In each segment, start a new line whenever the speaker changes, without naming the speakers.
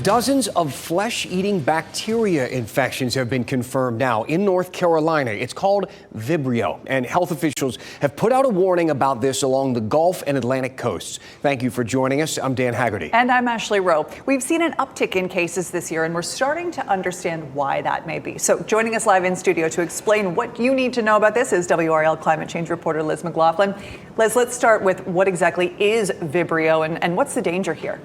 Dozens of flesh-eating bacteria infections have been confirmed now in North Carolina. It's called Vibrio, and health officials have put out a warning about this along the Gulf and Atlantic coasts. Thank you for joining us. I'm Dan Haggerty.
And I'm Ashley Rowe. We've seen an uptick in cases this year, and we're starting to understand why that may be. So joining us live in studio to explain what you need to know about this is WRL climate change reporter Liz McLaughlin. Liz, let's start with what exactly is Vibrio and what's the danger here?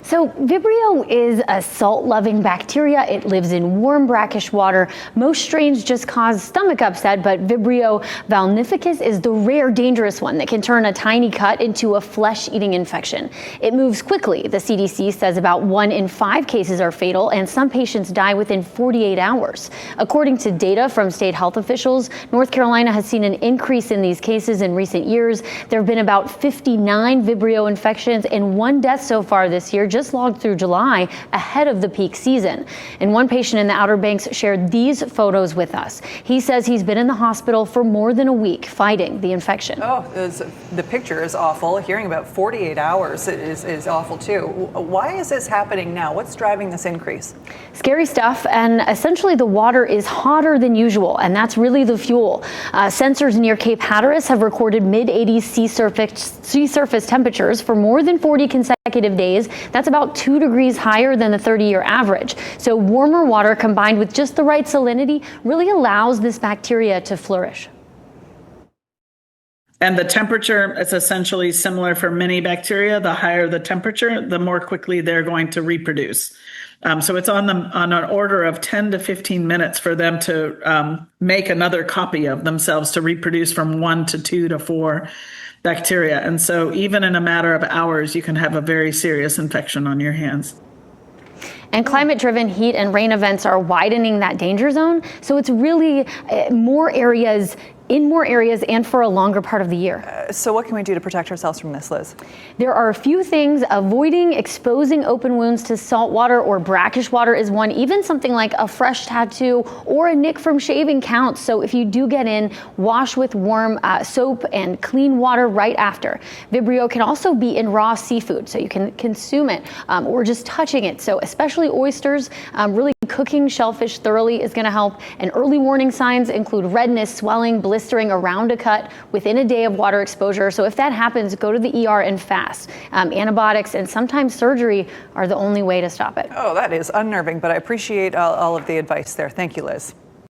So Vibrio is a salt-loving bacteria. It lives in warm, brackish water. Most strains just cause stomach upset, but Vibrio valnificus is the rare, dangerous one that can turn a tiny cut into a flesh-eating infection. It moves quickly. The CDC says about 1 in 5 cases are fatal, and some patients die within 48 hours. According to data from state health officials, North Carolina has seen an increase in these cases in recent years. There have been about 59 Vibrio infections and 1 death so far this year, just logged through July, ahead of the peak season. And one patient in the Outer Banks shared these photos with us. He says he's been in the hospital for more than a week fighting the infection.
Oh, the picture is awful. Hearing about 48 hours is awful too. Why is this happening now? What's driving this increase?
Scary stuff, and essentially the water is hotter than usual, and that's really the fuel. Sensors near Cape Hatteras have recorded mid-80s sea surface temperatures for more than 40 consecutive days. That's about 2 degrees higher than the 30-year average. So warmer water combined with just the right salinity really allows this bacteria to flourish.
And the temperature is essentially similar for many bacteria. The higher the temperature, the more quickly they're going to reproduce. So it's on an order of 10 to 15 minutes for them to make another copy of themselves to reproduce from 1 to 2 to 4 bacteria. And so even in a matter of hours, you can have a very serious infection on your hands.
And climate-driven heat and rain events are widening that danger zone. So it's really more areas and for a longer part of the year.
So what can we do to protect ourselves from this, Liz?
There are a few things. Avoiding exposing open wounds to salt water or brackish water is one. Even something like a fresh tattoo or a nick from shaving counts. So if you do get in, wash with warm soap and clean water right after. Vibrio can also be in raw seafood, so you can consume it or just touching it. So especially oysters, really cooking shellfish thoroughly is going to help. And early warning signs include redness, swelling, blistering around a cut within a day of water exposure. So if that happens, go to the ER and fast. Antibiotics and sometimes surgery are the only way to stop it.
Oh, that is unnerving, but I appreciate all of the advice there. Thank you, Liz.